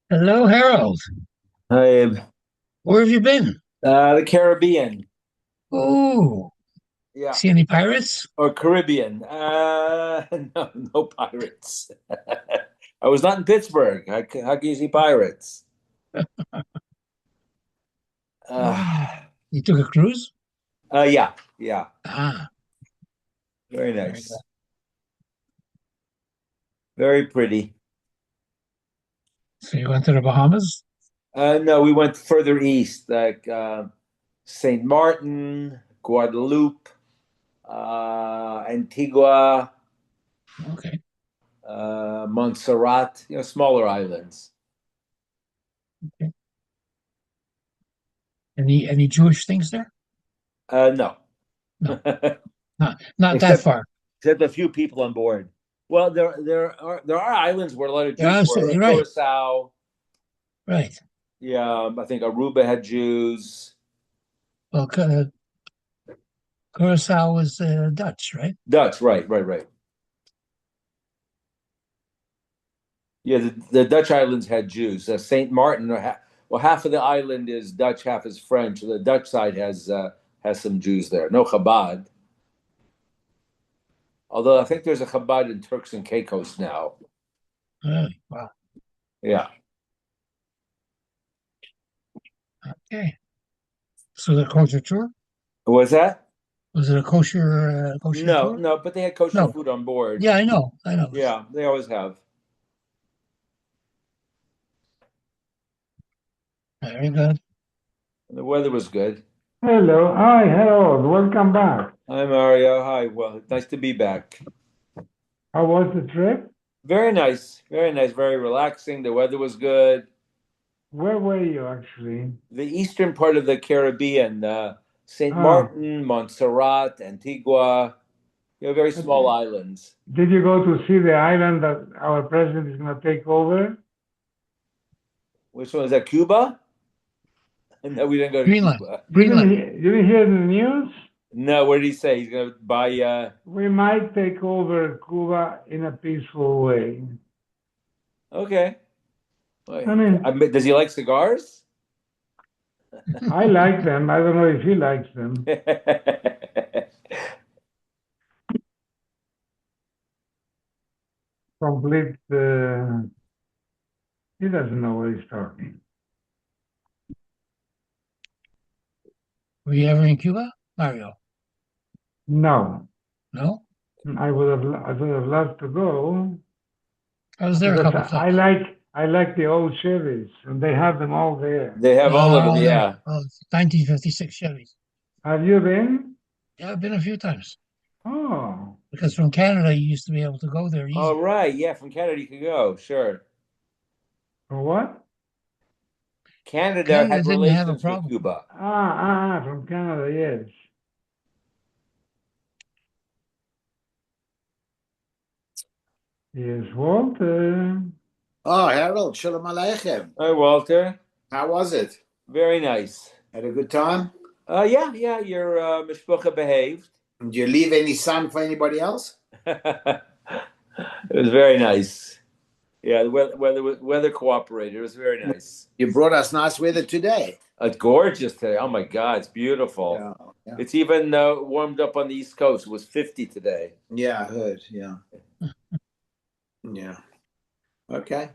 Hello, Harold. Uh, Where have you been? the Caribbean, Oh, yeah, see any pirates? or Caribbean. No, no pirates. I was not in Pittsburgh. How can you see pirates? Uh, Oh, you took a cruise? yeah, yeah, Ah, very very good. nice, very pretty. So you went to the Bahamas? No, we went further east, like Saint Martin, Guadeloupe, Antigua, Okay. Montserrat. Smaller islands. Okay. Any Jewish things there? No, No, not that except far. except a few people on board. Well, there are islands where a lot of You're Jews were, absolutely like right. Curacao. Right. Yeah, I think Aruba had Jews. Well, Curacao was Dutch, right? Dutch, right, right, right. Yeah, the Dutch islands had Jews. Saint Martin, well, half of the island is Dutch, half is French. So the Dutch side has some Jews there. No Chabad, although I think there's a Chabad in Turks and Caicos now. Really? Wow. Yeah. Okay. So the kosher tour? Was that? Was it a kosher No, tour? no, but they had kosher No. food on board. Yeah, I know. I know. Yeah, they always have. Very good. The weather was good. Hello. Hi, Harold. Welcome back. Hi, Mario. Hi. Well, nice to be back. How was the trip? Very nice. Very nice. Very relaxing. The weather was good. Where were you actually? The eastern part of the Caribbean, St. Ah, Martin, Montserrat, Antigua, very uh, small islands. did you go to see the island that our president is going to take over? Which one is that? Cuba? No, we didn't go to Greenland. Cuba. Greenland. You didn't hear the news? No, what did he say? He's going to buy. We might take over Cuba in a peaceful way. Okay. I mean, Does he like cigars? I like them. I don't know if he likes them. Complete. He doesn't know what he's talking. Were you ever in Cuba, Mario? No, No? I would have loved to go. I was there a Because couple of times. I like the old Chevys, and they have them all there. They have all of them, Oh, there. yeah. Oh, 1956 Chevys. Have you been? Yeah, I've been a few times Oh, because from Canada you used to be able to go there All easier. right, yeah, from Canada you could go, sure. for what? Canada Canada had didn't have a relations with problem. Cuba. From Canada, yes. Yes, Walter. Oh, Harold, Shalom Aleichem. Hi, Walter. How was it? Very nice. Had a good time? Yeah, yeah, your mishpucha behaved. Did you leave any sun for anybody else? It was very nice. Yeah, the weather cooperated. It was very nice. You brought us nice weather today. It's gorgeous today. Oh my God, it's beautiful. Yeah, yeah, It's even warmed up on the East Coast. It was 50 today. yeah. I heard. Yeah, yeah. Okay.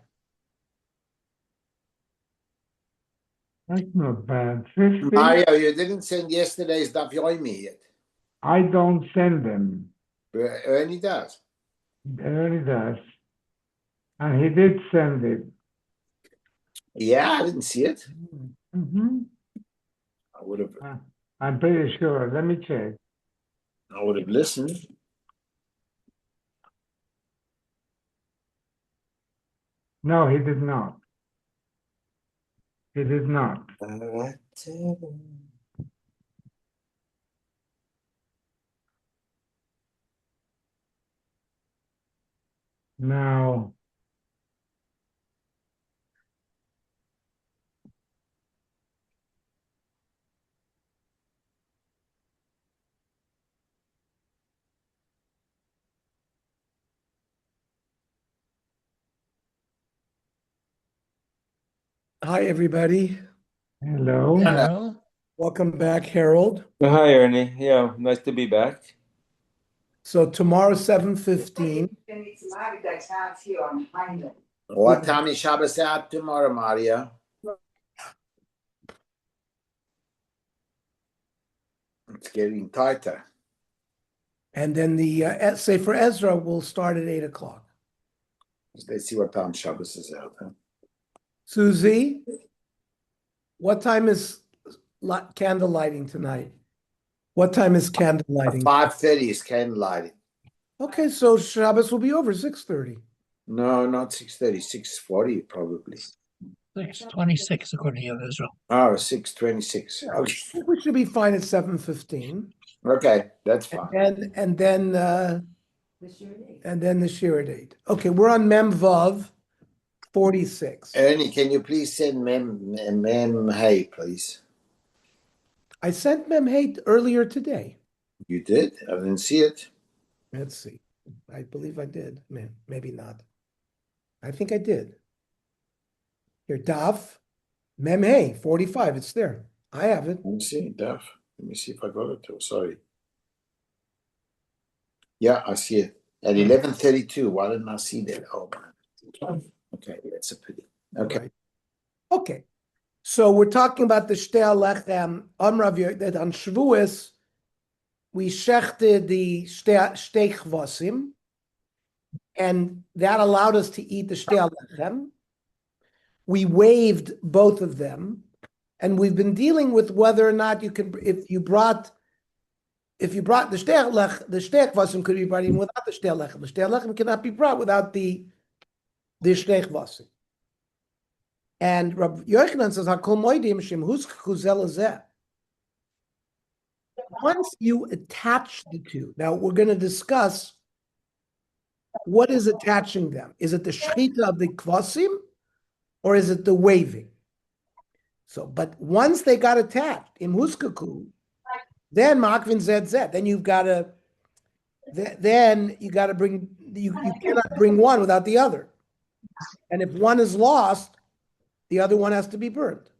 That's not bad. 50? Mario, you didn't send yesterday's Daf Yomi yet. I don't send them. Ernie does. Ernie does. And he did send it. Yeah, I didn't see it. Hmm. I would have. I'm pretty sure. Let me check. I would have listened. No, he did not. He did not. Now, Hi, everybody. Hello. Hello. Welcome back, Harold. Hi, Ernie. Yeah, nice to be back. So tomorrow, 7:15. What time is Shabbos out tomorrow, Maria? It's getting tighter. And then the essay for Ezra will start at 8 o'clock. Let's see what time Shabbos is out. Huh? Susie, what time is candle lighting tonight? What time is candle lighting? 5:30 is candlelighting. Okay, so Shabbos will be over 6:30. No, not 6:30, 6:40 probably. 6:26 according to Israel. Oh, 6:26. I Okay. think we should be fine at 7:15. Okay, that's fine. And then the Shira date. Okay, we're on Mem Vav 46. Ernie, can you please send Mem Hey, please? I sent Mem Hate earlier today. You did? I didn't see it. Let's see. I believe I did. Maybe not. I think I did. Here, Daf, Mem Hey, 45. It's there. I have it. Let me see, Daf. Let me see if I got it too. Sorry. Yeah, I see it. At 11:32. Why didn't I see that? Oh, man. Okay, that's a pity. Okay. Right. Okay. So we're talking about the Shtel Lechem Amrav that on Shavuos we shechted the Shtei Chvasim, and that allowed us to eat the Shtel Lechem. We waived both of them, and we've been dealing with whether or not you can, if you brought the Shtei Chvasim could be brought even without the Shtel Lechem. The Shtel Lechem cannot be brought without the Shtei Chvasim. And Rabbi Yochanan says, "Hakol moedim shem huskhu zel hazeh." Once you attach the two, now we're going to discuss what is attaching them. Is it the shechita of the kvasim, or is it the waving? So, but once they got attached, im huskaku, then makvin zed zed. Then you've got to, then you got to bring, you cannot bring one without the other. And if one is lost, the other one has to be burned.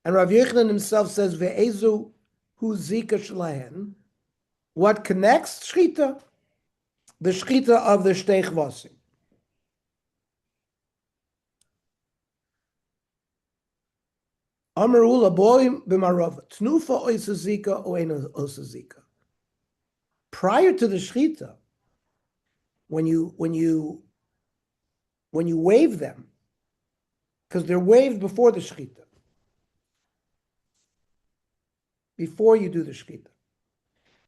And Rav Yochanan himself says, "Ve'ezu hu zika shelahen." What connects shchita? The shchita of the shtei chvasim. Amar ula boim b'marava tnufa oisazika o eno osazika. Prior to the shchita, when you wave them, because they're waved before the shchita, before you do the shchita.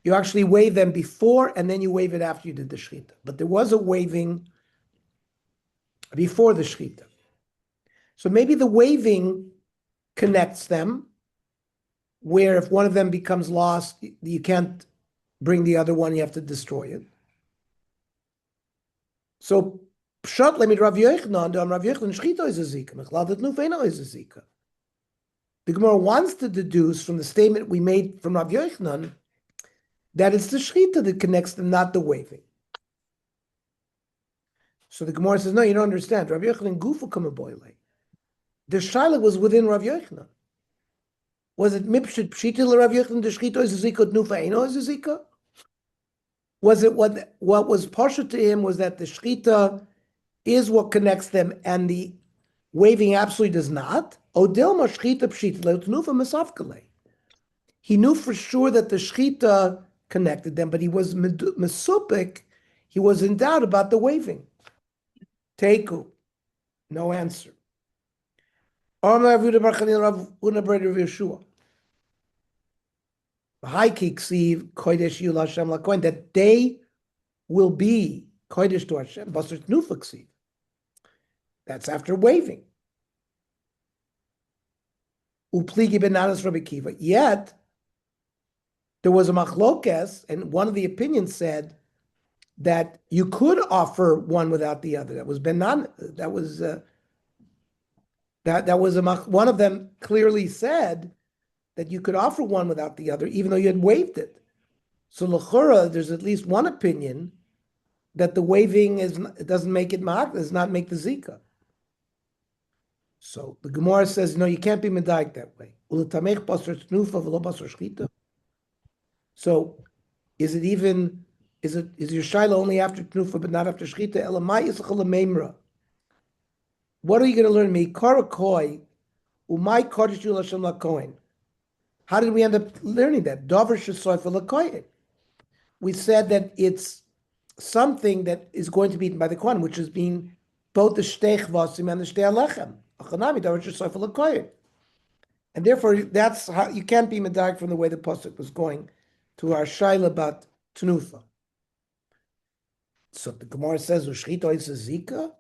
You actually wave them before, and then you wave it after you did the shchita. But there was a waving before the shchita. So maybe the waving connects them, where if one of them becomes lost, you can't bring the other one, you have to destroy it. So, Pshat lemid Rav Yochanan, Rav Yochanan shchita is a zika, mechladet nufeino is a zika. The Gemara wants to deduce from the statement we made from Rav Yochanan that it's the shchita that connects them, not the waving. So the Gemara says, no, you don't understand. Rav Yochanan gufa kamaboyle. The shaila was within Rav Yochanan. Was it mipshit pshitil Rav Yochanan the shchita is a zika nufa eino is a zika? Was it what was partial to him was that the shchita is what connects them and the waving absolutely does not? Odilma shchita pshitil nufa mesafkale. He knew for sure that the shchita connected them, but he was mesupik. He was in doubt about the waving. Teiku, no answer. That they will be kodesh to Hashem. That's after waving. Upligi benanas Rabbi Kiva. Yet there was a machlokes, and one of the opinions said that you could offer one without the other. That was benan. That was one of them clearly said that you could offer one without the other, even though you had waived it. So l'chora, there's at least one opinion that the waving does not make the zika. So the Gemara says, no, you can't be medaik that way. So is it even, is your shaila only after tnufa but not after shchita? What are you going to learn? How did we end up learning that? We said that it's something that is going to be eaten by the Kohen, which is being both the shteich vasim and the shtei alechem. And therefore, that's how you can't be medag from the way the pasuk was going to our shaila about tnufa. So the Gemara says, "Ushchita is a zika."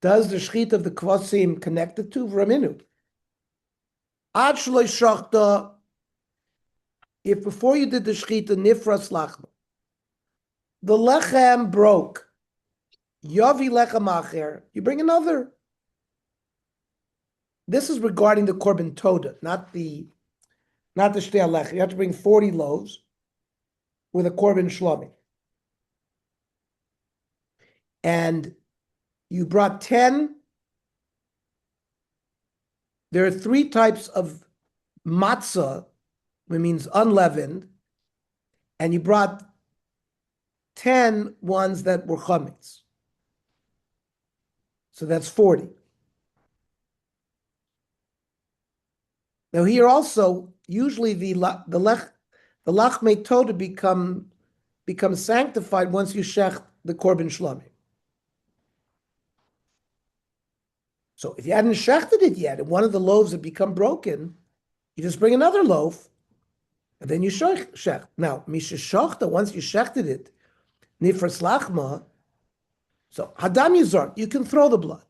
Does the shchita of the kvasim connect it to Raminu? Ad shloi shachta. If before you did the shchita nifras lachma, the lechem broke. Yavi lechem acher. You bring another. This is regarding the korban toda, not the shtei alechem. You have to bring 40 loaves with a korban shlomi, and you brought 10. There are 3 types of matzah, which means unleavened, and you brought 10 ones that were chametz. So that's 40. Now here also, usually the lachmei toda becomes sanctified once you shech the korban shlomi. So if you hadn't shechted it yet, and one of the loaves had become broken, you just bring another loaf, and then you shech. Now, misha shachta, once you shechted it, nifras lachma, so hadam yizar, you can throw the blood.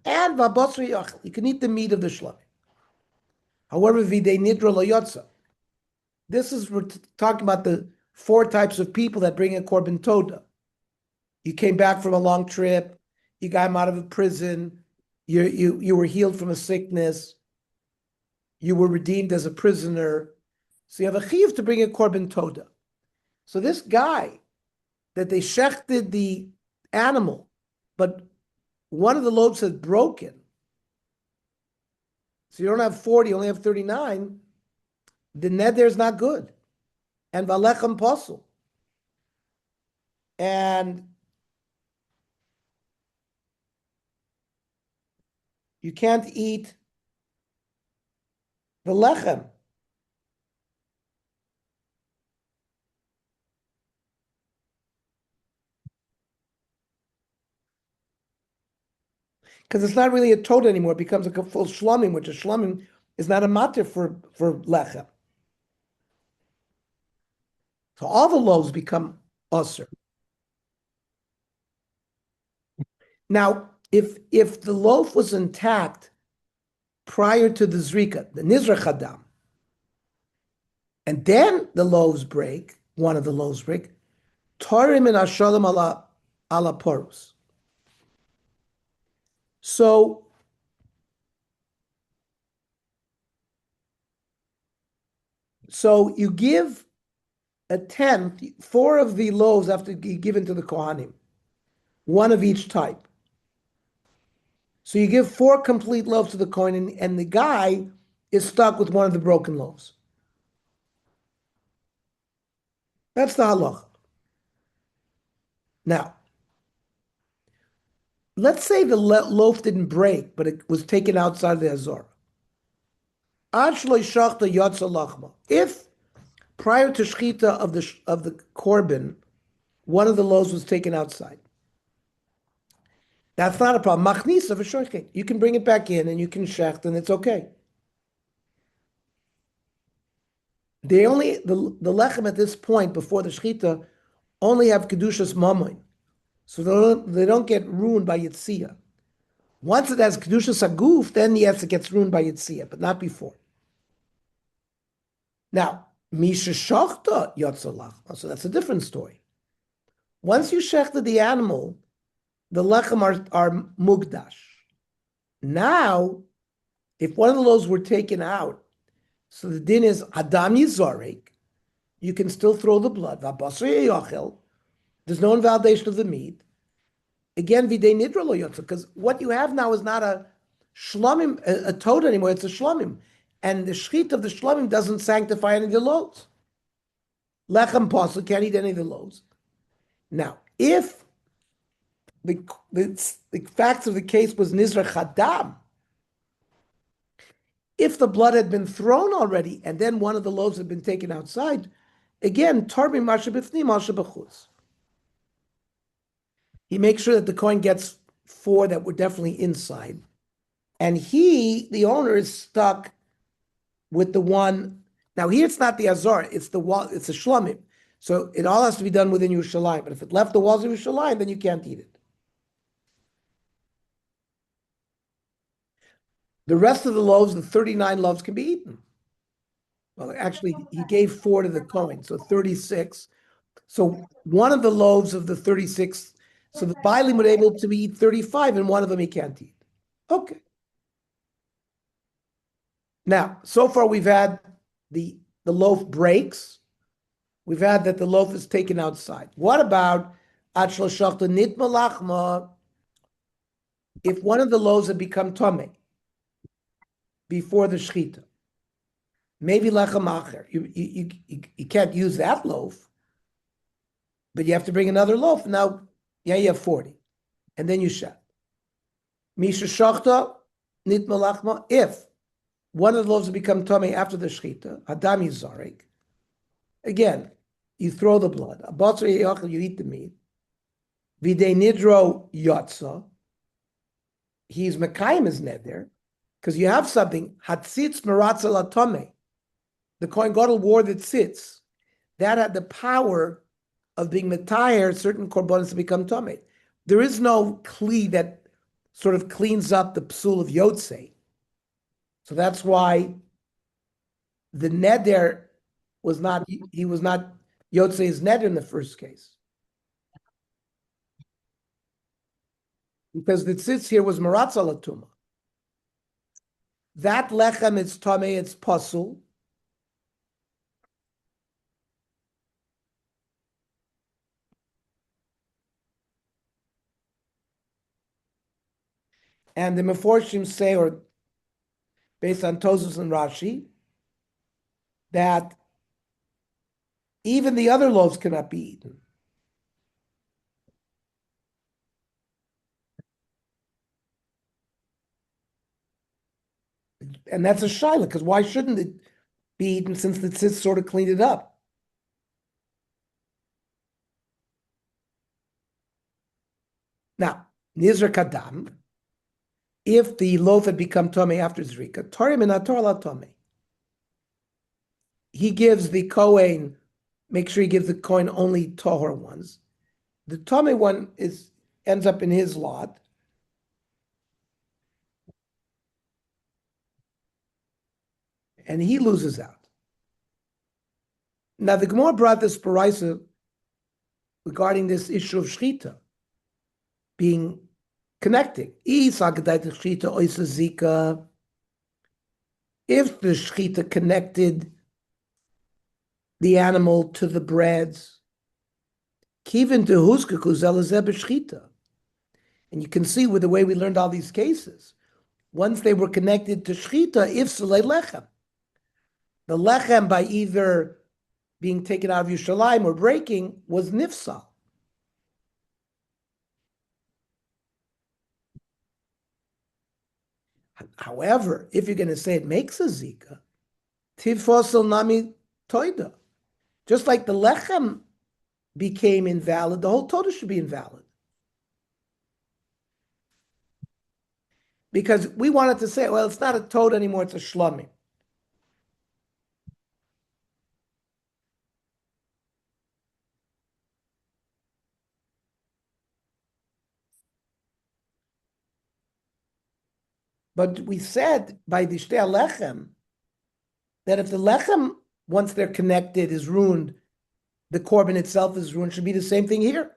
And vabosri yachal, you can eat the meat of the shlomi. However, videi nidra lo yotza. This is, we're talking about the 4 types of people that bring a korban toda. You came back from a long trip, you got him out of a prison, you were healed from a sickness, you were redeemed as a prisoner. So you have a chiyuv to bring a korban toda. So this guy, that they shechted the animal, but one of the loaves had broken, so you don't have 40, you only have 39, the neder is not good. And valechem pasul. And you can't eat the lechem. Because it's not really a toda anymore. It becomes like a full shlomim, which a shlomim is not a matir for lechem. So all the loaves become usher. Now, if the loaf was intact prior to the zrika, the nizrach hadam, and then the loaves break, one of the loaves break, tarim and ashalom ala porus. So you give a tenth, 4 of the loaves have to be given to the Kohanim, 1 of each type. So you give 4 complete loaves to the Kohen, and the guy is stuck with 1 of the broken loaves. That's the halacha. Now, let's say the loaf didn't break, but it was taken outside the Azor. If prior to shchita of the korban, one of the loaves was taken outside, that's not a problem. Machnisa v'shoichet. You can bring it back in and you can shecht, and it's okay. They only the lechem at this point before the shchita only have kedushas mamoin, so they don't get ruined by yitzia. Once it has kedushas aguf, then yes, it gets ruined by yitzia, but not before. Now, misha shachta yotzalach, so that's a different story. Once you shechted the animal, the lechem are mugdash. Now, if one of the loaves were taken out, so the din is adam yizorek, you can still throw the blood. There's no invalidation of the meat. Again, videi nidra lo yotza, because what you have now is not a Shlomim, a toad anymore, it's a shlomim. And the shchit of the shlomim doesn't sanctify any of the loaves. Lechem apostle can't eat any of the loaves. Now, if the facts of the case was nizra chadam, if the blood had been thrown already and then one of the loaves had been taken outside, again, tarbi masha b'fnim, masha b'chutz. He makes sure that the coin gets 4 that were definitely inside. And he, the owner, is stuck with the one. Now here it's not the azar, it's the wall, it's the shlomim. So it all has to be done within Yerushalayim. But if it left the walls of Yerushalayim, then you can't eat it. The rest of the loaves, the 39 loaves, can be eaten. Well, actually, he gave 4 to the Kohen, so 36. So one of the loaves of the 36, so the Bailim were able to eat 35, and one of them he can't eat. Okay. Now, so far we've had the loaf breaks. We've had that the loaf is taken outside. What about Achla Shachta Nitma Lachma? If one of the loaves had become Tomei before the Shechita, maybe Lechem Acher, you can't use that loaf, but you have to bring another loaf. Now, yeah, you have 40, and then you shed. Misha Shachta Nitma Lachma, if one of the loaves had become Tomei after the Shechita, Adam Yizarek, again, you throw the blood. You eat the meat. Vide nidro yotza. He's mekayim is neder, because you have something. Hatzitz meratza latome. The Kohen Gadol wore the tzitz. That had the power of being metayer certain korbanos to become tomei. There is no kli that sort of cleans up the psul of yotze. So that's why the neder was not. He was not. Yotze is neder in the first case. Because the tzitz here was maratza latuma. That lechem is tamei, it's pasul. And the Meforshim say, or based on Tosfos and Rashi, that even the other loaves cannot be eaten. And that's a shaila, because why shouldn't it be eaten since the tzitz sort of cleaned it up? Now, nizra kadam, if the loaf had become tomei after zrika, torim and ator la tomei. He gives the Kohen, make sure he gives the Kohen only tahor ones. The tomei one ends up in his lot. And he loses out. Now, the Gemara brought this paraisa regarding this issue of shchita being connecting. If the shchita connected the animal to the breads, and you can see with the way we learned all these cases, once they were connected to shchita, if lechem, the lechem by either being taken out of Yerushalayim or breaking was nifsal. However, if you're going to say it makes a zika, tifosel nami toida. Just like the lechem became invalid, the whole toda should be invalid. Because we wanted to say, well, it's not a toda anymore, it's a shlomim. But we said by the shtei lechem that if the lechem, once they're connected, is ruined, the korban itself is ruined, should be the same thing here.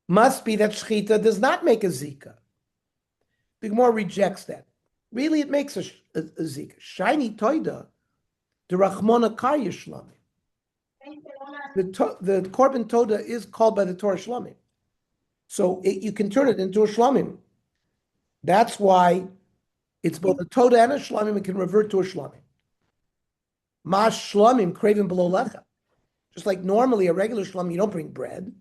Must be that shchita does not make a zika. The Gemara rejects that. Really, it makes a zika. Shiny toida, the rachmona karya shlamim. The korban toda is called by the Torah shlamim. So you can turn it into a shlamim. That's why it's both a Toda and a Shlamim. It can revert to a Shlamim. Mash Shlamim craving below lechem. Just like normally a regular Shlamim, you don't bring bread.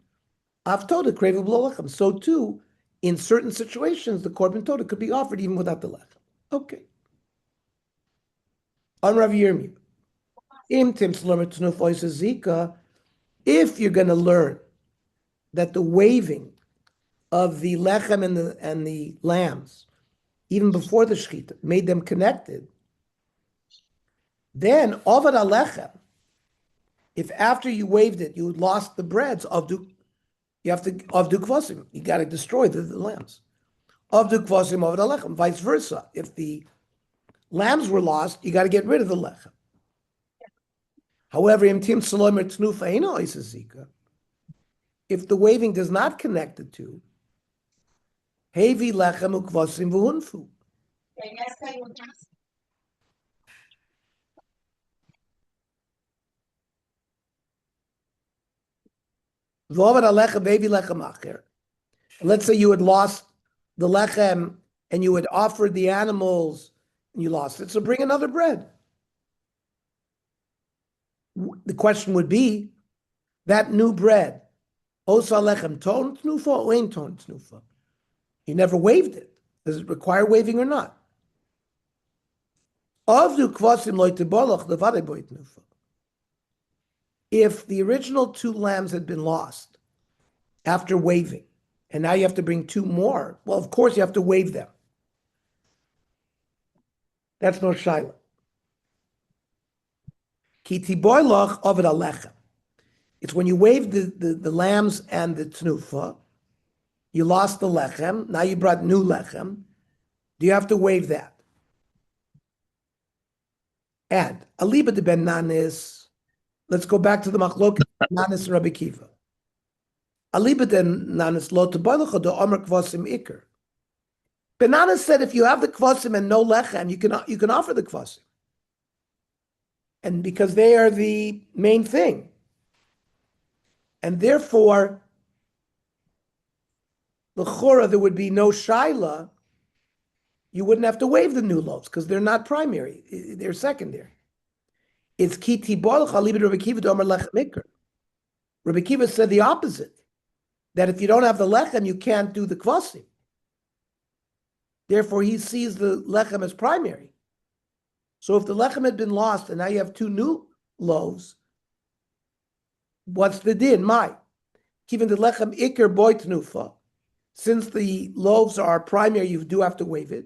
Av Toda craving below lechem. So too, in certain situations, the Korban Toda could be offered even without the lechem. Okay. On Rav Yirmiyah. If you're going to learn that the waving of the lechem and the lambs, even before the shechita, made them connected, then ovad alechem, if after you waved it, you lost the breads, you have to avdu kvasim. You got to destroy the lambs. Avdu kvasim ovad alechem. Vice versa. If the lambs were lost, you got to get rid of the lechem. However, if the waving does not connect the two, hevi lechem ukvasim v'hunfu. Let's say you had lost the lechem and you had offered the animals and you lost it, so bring another bread. The question would be, that new bread, osa lechem ton tnufa or ein ton tnufa? You never waved it. Does it require waving or not? If the original two lambs had been lost after waving, and now you have to bring two more, well, of course you have to wave them. That's no shaila. It's when you waved the lambs and the tnufa, you lost the lechem, now you brought new lechem. Do you have to wave that? And aliba de ben nanis, let's go back to the machlok nanis and Rabbi Kiva. Aliba de nanis lo teboilecha do omer kvasim ikr. Ben nanis said if you have the kvasim and no lechem, you can offer the kvasim. And because they are the main thing. And therefore, l'chora, there would be no shaila. You wouldn't have to wave the new loaves because they're not primary, they're secondary. It's kiti bol chalibid Rabbi Kiva to omer lechem ikr. Rabbi Kiva said the opposite, that if you don't have the lechem, you can't do the kvasim. Therefore, he sees the lechem as primary. So if the lechem had been lost and now you have two new loaves, what's the din? Given the lechem ikr boy tnufa, since the loaves are primary, you do have to wave it.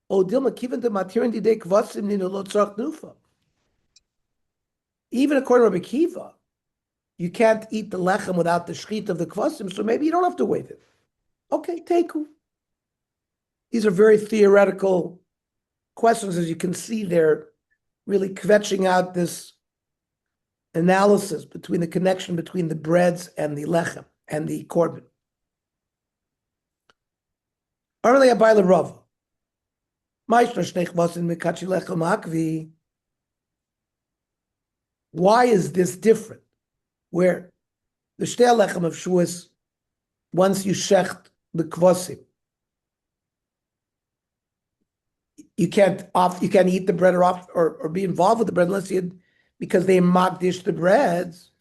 O dilma given the matirin didei kvasim ninu lo tzarach tnufa. Even according to Rabbi Kiva, you can't eat the lechem without the shechit of the kvasim, so maybe you don't have to wave it. Okay, teku. These are very theoretical questions. As you can see, they're really kvetching out this analysis between the connection between the breads and the lechem and the korban. Arle abayla rava. Why is this different? Where the shtei lechem of Shavuos, once you shecht the kvasim, you can't eat the bread or be involved with the bread unless because they magdish the breads.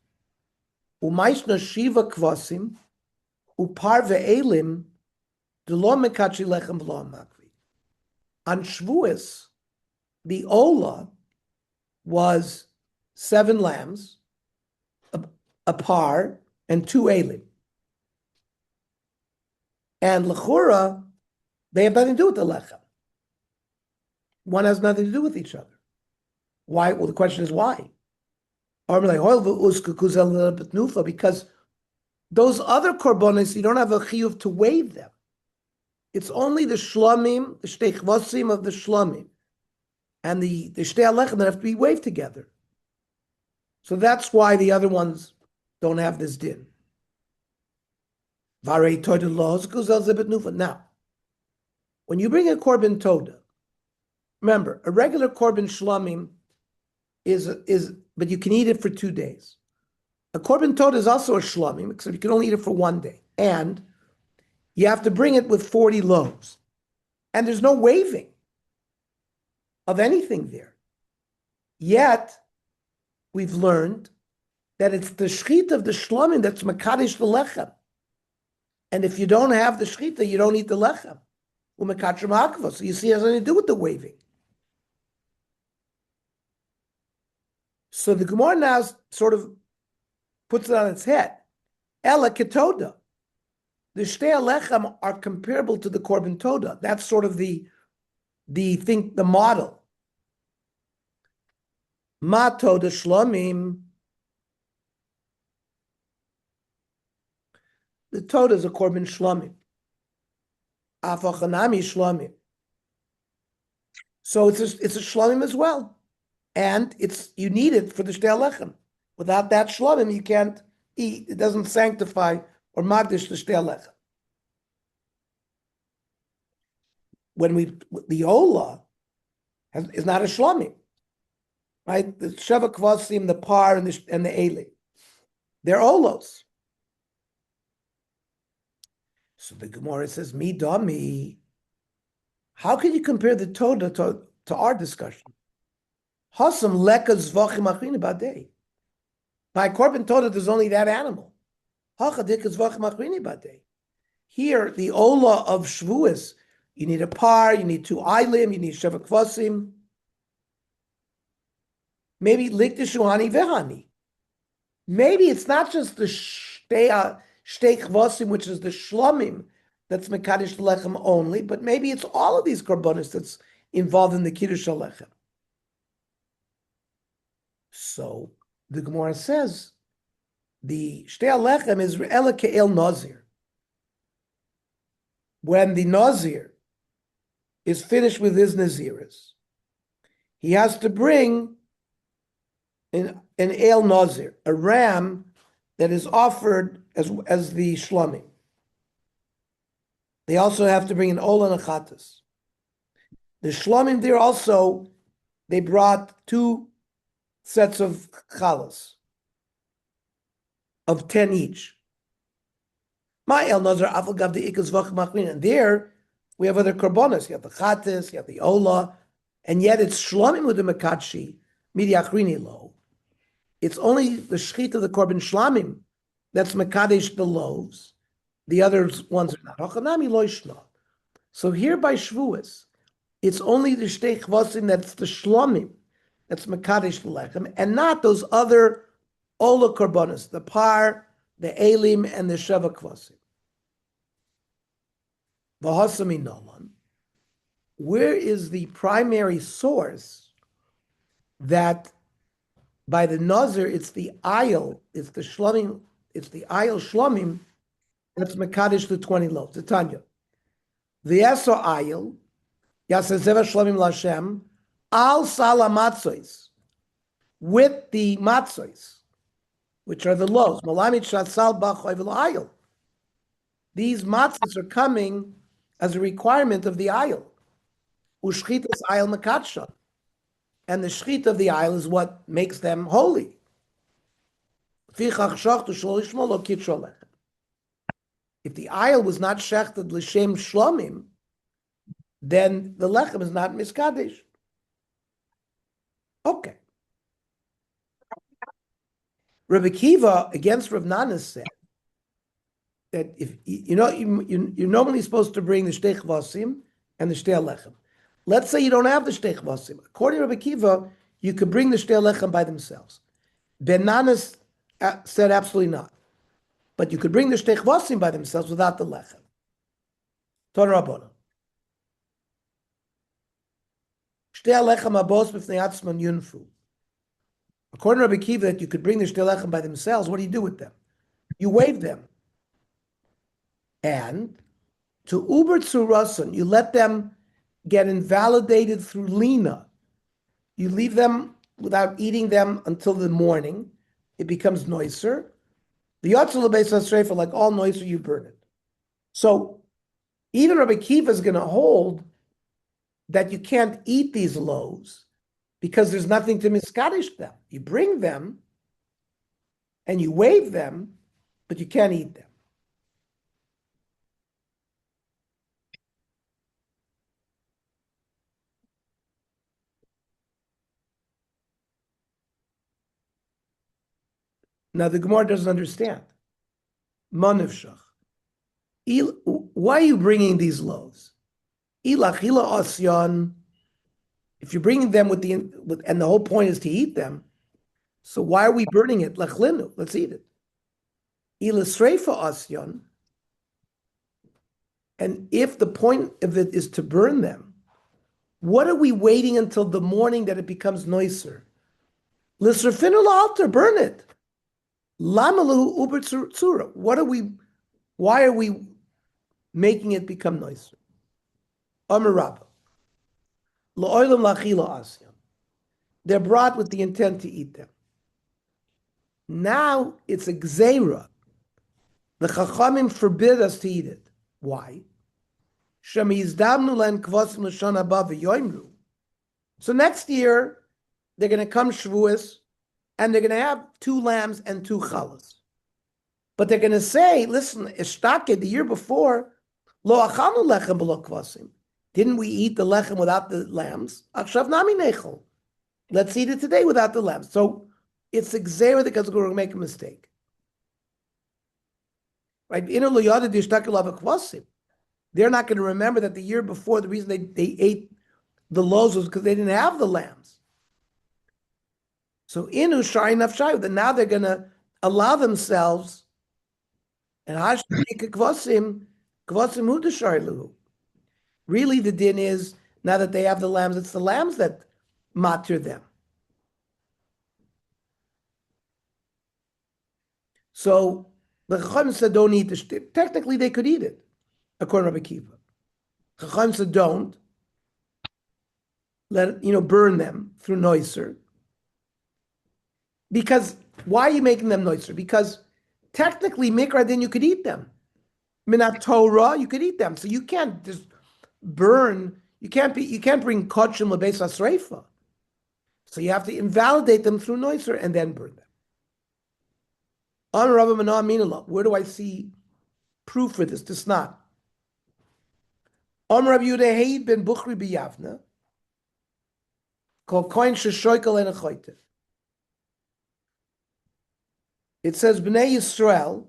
Umaishna shiva kvasim uparve elim delo mekachi lechem v'lo makvi. On Shavuos, the ola was 7 lambs, a par, and 2 elim. And l'chura, they have nothing to do with the lechem. One has nothing to do with each other. Why? Well, the question is why? Because those other korbanos, you don't have a chiyuv to wave them. It's only the shlamim, the shtei chvasim of the shlamim, and the shtei alechem that have to be waved together. So that's why the other ones don't have this din. Now, when you bring a korban toda, remember, a regular korban shlamim is, but you can eat it for 2 days. A korban toda is also a shlamim, except you can only eat it for 1 day. And you have to bring it with 40 loaves. And there's no waving of anything there. Yet, we've learned that it's the shechita of the shlomim that's mekadesh the lechem. And if you don't have the shechita, you don't eat the lechem. So you see, it has nothing to do with the waving. So the Gemara now sort of puts it on its head. Ela ketoda. The shtei lechem are comparable to the korban toda. That's sort of the model. Ma toda shlomim. The toda is a korban shlomim. Afachanami shlomim. So it's a shlomim as well, and you need it for the shtei lechem. Without that shlomim, you can't eat. It doesn't sanctify or magdish the shtei lechem. The ola is not a shlomim, right? The sheva kvasim, the par, and the eli, they're olos. So the Gemara says, "Mi dami." How can you compare the Toda to our discussion? Hasam lekas v'achim achrin badei. By korban Toda, there's only that animal. Hachadikas v'achim achrin badei. Here, the ola of Shavuos, you need a par, you need 2 eilim, you need sheva kvasim. Maybe likdishuhani vehani. Maybe it's not just the shtei chvasim, which is the shlomim, that's mekadesh lechem only, but maybe it's all of these korbanos that's involved in the kiddush lechem. So the Gemara says the shtei lechem is ela ke'el nazir. When the nazir is finished with his naziris, he has to bring an el nazir, a ram that is offered as the shlomim. They also have to bring an ola and a chatas. The shlomim there also, they brought 2 sets of chalas of 10 each. My el nazar afal gav the ikas vach machmin. And there we have other korbanos. You have the chatas, you have the ola, and yet it's shlomim with the mekadshi midi achrini lo. It's only the shechita of the korban shlamim that's mekadesh the loaves. The other ones are not. Hachanami lo yishna. So here by Shavuos, it's only the shtei chvasim that's the shlamim that's mekadesh the lechem, and not those other ola korbanos, the par, the elim, and the sheva kvasim. V'hasami nolan. Where is the primary source that by the nazir it's the ayil, it's the shlomim, it's the ayil shlomim that's mekadesh the 20 loaves. The Tanya. The Eso ayil, yasezeva shlomim lashem, al sala matzos, with the matzos, which are the loaves. Malamit shatzal b'choy v'layil. These matzos are coming as a requirement of the ayil. Ushchitas ayil mekadsha. And the shechita of the ayil is what makes them holy. If the ayil was not shechted l'shem shlomim, then the lechem is not miskadesh. Okay. Rabbi Kiva against Rav Nana said that if you're normally supposed to bring the shtei chvasim and the shtei lechem. Let's say you don't have the shtei chvasim. According to Rabbi Kiva, you could bring the shtei lechem by themselves. Ben Nanas said absolutely not. But you could bring the shtei chvasim by themselves without the lechem. Ton Rabbona. Shtei lechem abos b'fnei atzman yunfu. According to Rabbi Kiva, that you could bring the shtei lechem by themselves. What do you do with them? You wave them. And to uber tzurasan, you let them get invalidated through lina. You leave them without eating them until the morning. It becomes noiser. The yotzal beis hasreifa, like all noiser, you burn it. So even Rabbi Kiva is going to hold that you can't eat these loaves because there's nothing to miskadish them. You bring them and you wave them, but you can't eat them. Now the Gemara doesn't understand. Manivshach. Why are you bringing these loaves? Ilachila asyan. If you're bringing them and the whole point is to eat them, so why are we burning it? Lachlinu, let's eat it. Ilasreifa asyan. And if the point of it is to burn them, what are we waiting until the morning that it becomes noiser? Lisrafinu altar, burn it. Lamalu uber tzura. Why are we making it become noiser? Amar Rabba. La'olam lachila asyan. They're brought with the intent to eat them. Now it's a gzeira. The Chachamim forbid us to eat it. Why? So next year, they're going to come Shavuos, and they're going to have 2 lambs and 2 chalas. But they're going to say, listen, Ishtake, the year before, lo achanu lechem b'lo kvasim. Didn't we eat the lechem without the lambs? Akshav nami nechol. Let's eat it today without the lambs. So it's a gzeira because we're going to make a mistake. Right? They're not going to remember that the year before, the reason they ate the loaves was because they didn't have the lambs. So inu shari nafshayu, that now they're going to allow themselves, and kvasim hu d'shari luhu. Really, the din is, now that they have the lambs, it's the lambs that matir them. So the Chacham said don't eat the shtit. Technically, they could eat it, according to Rabbi Kiva. Chacham said don't. Let it, burn them through noiser. Because, why are you making them noiser? Because technically, mikra din, you could eat them. Minat Torah, you could eat them. So you can't just burn, you can't bring kodshim lebeis asreifa. So you have to invalidate them through noiser and then burn them. On Rabbi Manah Minallah, where do I see proof for this? This not. On Rabbi Yehuda ben Bukhri b'Yavna, called Kohen Sheshoikel and Achoytev. It says Bnei Yisrael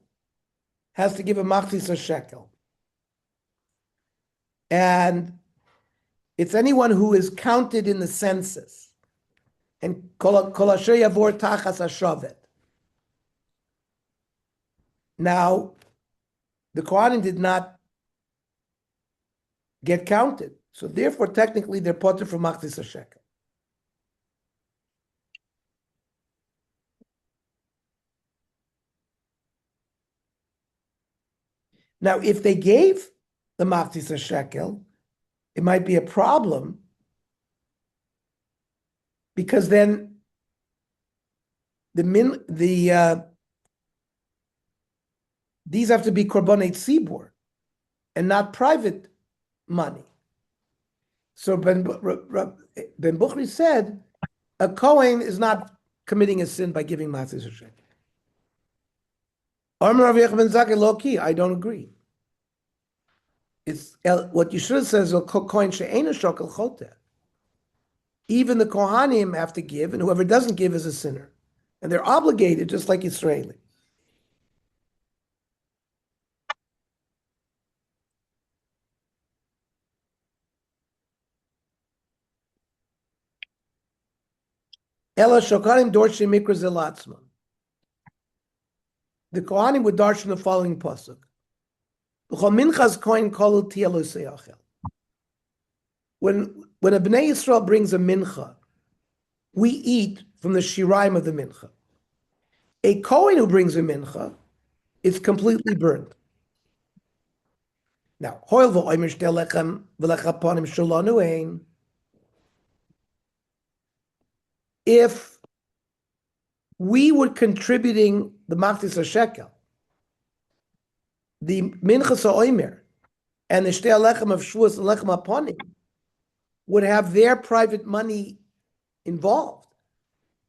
has to give a machzis shekel. And it's anyone who is counted in the census. And kol asher yavor tachas hashavet. Now, the Kohanim did not get counted. So therefore, technically, they're potter from machzis shekel. Now, if they gave the machzis shekel, it might be a problem, because then these have to be korbanei tzibur and not private money. So Ben Bukhri said a Kohen is not committing a sin by giving machzis shekel. I don't agree. It's what you should have said is Kohen she'ena shokel choteh. Even the Kohanim have to give, and whoever doesn't give is a sinner. And they're obligated, just like Israeli. Ela shokarim dorshim mikra zelatzman. The Kohanim would darshan the following pasuk. When a Bnei Yisrael brings a mincha, we eat from the shiraim of the mincha. A Kohen who brings a mincha is completely burned. Now, if we were contributing the machzis shekel, the minchas ha'omer, and the shtei alechem of Shavuos and lechem haponim would have their private money involved,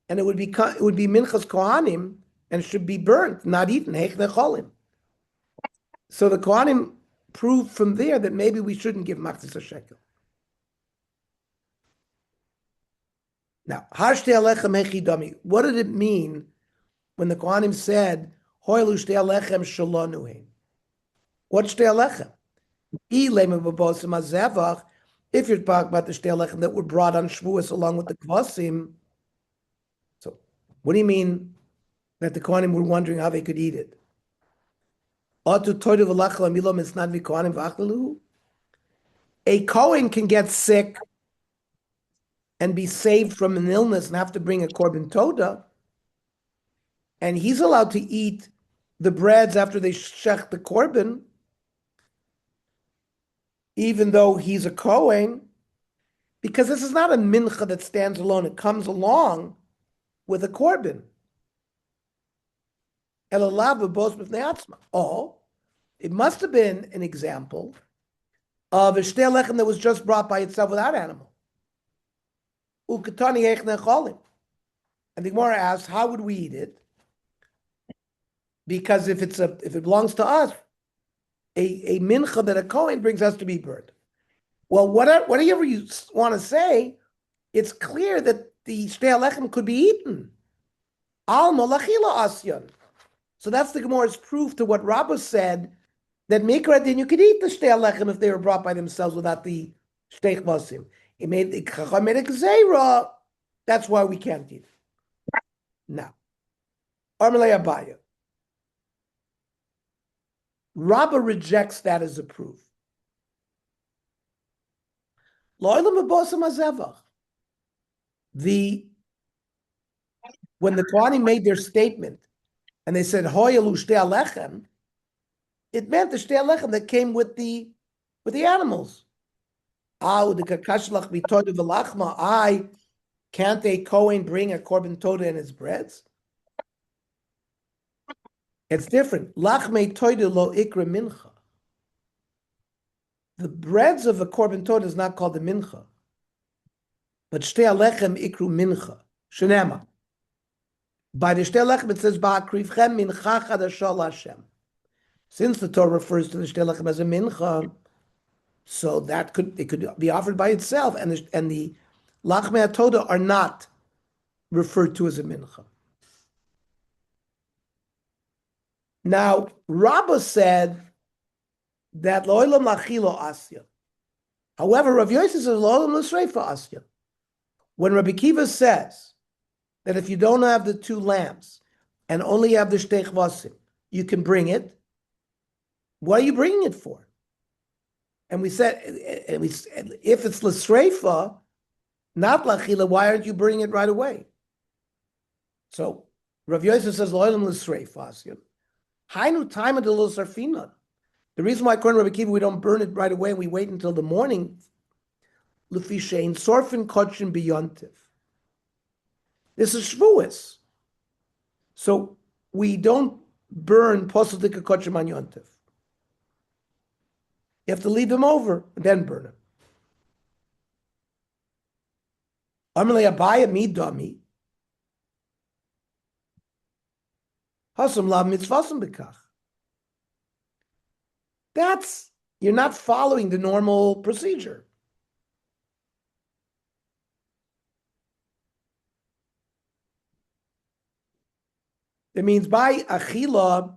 and it would be minchas kohanim and should be burnt, not eaten. Heich necholim. So the kohanim proved from there that maybe we shouldn't give machzis shekel. Now, hashtei alechem hechidami. What did it mean when the Kohanim said, Hoilu shtei alechem shalonuhin. What's shtei alechem? If you're talking about the shtei alechem that were brought on Shavuos along with the kvasim, so what do you mean that the Kohanim were wondering how they could eat it? A Kohen can get sick and be saved from an illness and have to bring a korban toda, and he's allowed to eat the breads after they shech the korban, even though he's a Kohen, because this is not a mincha that stands alone. It comes along with a korban. Oh, it must have been an example of a shtei lechem that was just brought by itself without animal. And the Gemara asks, how would we eat it? Because if it belongs to us, a mincha that a Kohen brings us to be burned. Well, whatever you want to say, it's clear that the shtei lechem could be eaten. Alma lachila asyan. So that's the Gemara's proof to what Rabbah said, that mikra din you could eat the shtei lechem if they were brought by themselves without the shtei chvasim. It made a gzeira. That's why we can't eat it. Now, Armalei Abaya. Rabbah rejects that as a proof. When the Kohanim made their statement and they said Hoyalu shtei alechem, it meant the shtei alechem that came with the animals. Can't a Kohen bring a korban toda in his breads? It's different. Lachmei toda lo ikra mincha. The breads of a korban toda is not called the mincha, but shtei alechem ikru mincha. Shenema. By the shtei alechem it says ba'akrivchem mincha chadasha l'Hashem. Since the Torah refers to the shtei alechem as a mincha, so that it could be offered by itself, and the lachmei toda are not referred to as a mincha. Now, Rabbah said that lo'olam lachilo asya. However, Rav Yosef says lo'olam l'sreifa asya. When Rabbi Kiva says that if you don't have the two lambs and only have the shtei chvasim, you can bring it. What are you bringing it for? And we said, if it's l'sreifa, not lachila, why aren't you bringing it right away? So Rav Yosef says lo'olam l'sreifa asya. Hainu time of the sarfina. The reason why according to Rabbi Kiva we don't burn it right away and we wait until the morning, Lufi shein sorfin kochin biyontiv. This is Shavuos. So we don't burn posodika kochin man yontiv. You have to leave them over and then burn them. Amalei abaya midami. Hasam lav mitzvasam bekach. You're not following the normal procedure. It means by achila,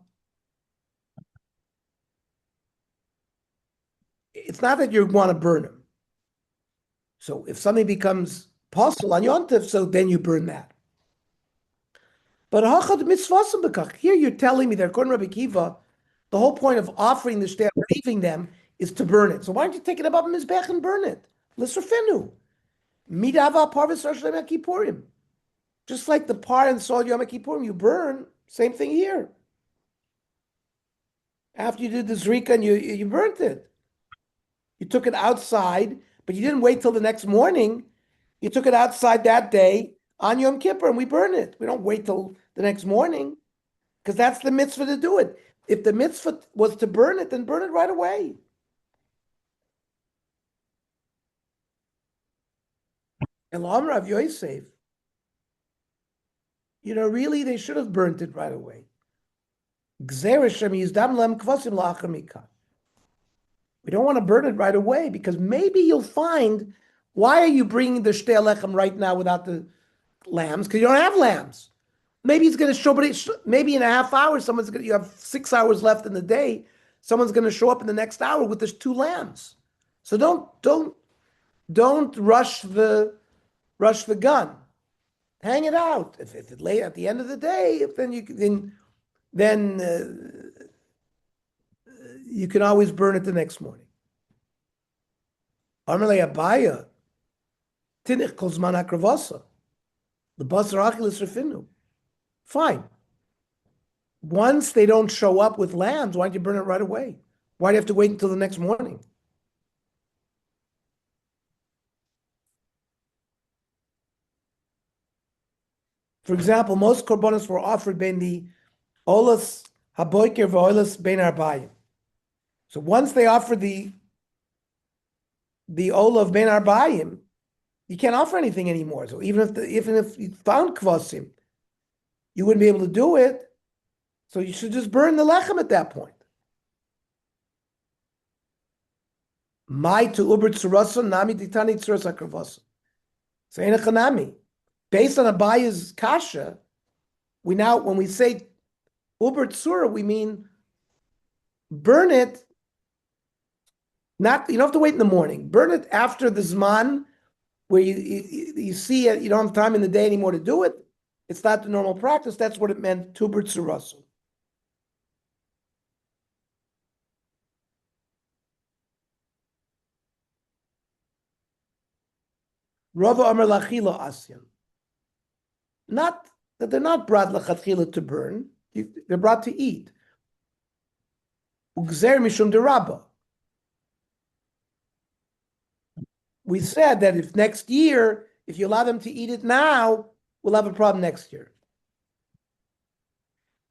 it's not that you want to burn them. So if something becomes possible on Yontif, so then you burn that. But here you're telling me that according to Rabbi Kiva, the whole point of offering the shtei, leaving them, is to burn it. So why don't you take it above mizbech and burn it? L'srofenu. Midava parvis Yom Kippurim. Just like the par and Sol Yom Kippurim, you burn. Same thing here. After you did the zrika and you burnt it. You took it outside, but you didn't wait till the next morning. You took it outside that day on Yom Kippur, and we burn it. We don't wait till the next morning, because that's the mitzvah to do it. If the mitzvah was to burn it, then burn it right away. Elam Rav Yosef, really they should have burnt it right away. We don't want to burn it right away because maybe you'll find, why are you bringing the shtei lechem right now without the lambs? Because you don't have lambs. maybe it's going to show, but maybe in a half hour, you have 6 hours left in the day. Someone's going to show up in the next hour with the 2 lambs. So don't rush the gun. Hang it out. If it's late at the end of the day, then you can always burn it the next morning. Amarle Abaya, tinich kol zman hakravasa, lebasar achilas refinu. Fine. Once they don't show up with lambs, why don't you burn it right away? Why do you have to wait until the next morning? For example, most korbanos were offered ben the olas haboiker v'olas ben arbayim. So once they offer the ola of ben arbayim, you can't offer anything anymore. So even if you found kvasim, you wouldn't be able to do it. So you should just burn the lechem at that point. Mai to uber tzurasa nami ditani tzuras hakravasa. So enachanami. Based on Abaya's kasha, when we say uber tzura, we mean burn it. You don't have to wait in the morning. Burn it after the zman, where you see it. You don't have time in the day anymore to do it. It's not the normal practice. That's what it meant. Tuber tzurasu. Rava Amar Lachila Asyan. Not that they're not brought lachatchila to burn; they're brought to eat. Ugzer mishum derabba. We said that if next year, if you allow them to eat it now, we'll have a problem next year.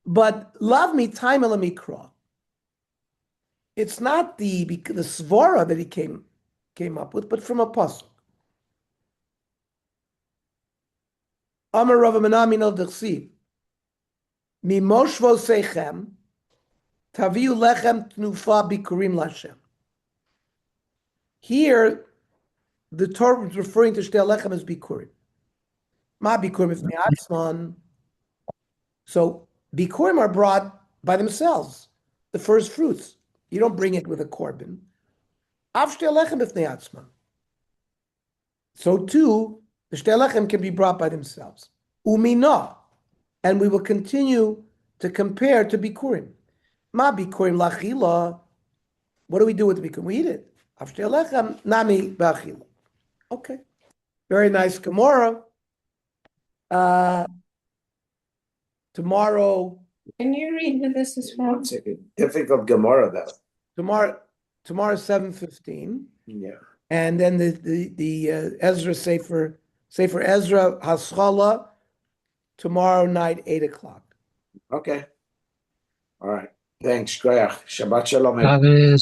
But lav mi time mikra. It's not the svara that he came up with, but from a pasuk. Amar Rav Menachos al Dechsiv, Mimoshvo Seichem, Taviu Lechem Tnufa Bikurim Lashem. Here, the Torah is referring to Shtei Lechem as Bikurim. Ma Bikurim is Neatzman. So Bikurim are brought by themselves, the first fruits. You don't bring it with a korban. Av Shtei Lechem is Neatzman. So too, the Shtei Lechem can be brought by themselves. Umina, and we will continue to compare to Bikurim. Ma Bikurim lachila. What do we do with the Bikurim? We eat it. Av Shtei Lechem nami ba'achila. Okay, very nice Gemara. Tomorrow. Can you read with this as well? One second. Difficult Gemara though. Tomorrow 7:15. Yeah. And then the Ezra Sefer Ezra Haskalah tomorrow night 8:00. Okay. All right. Thanks. Shabbat shalom. Shabbos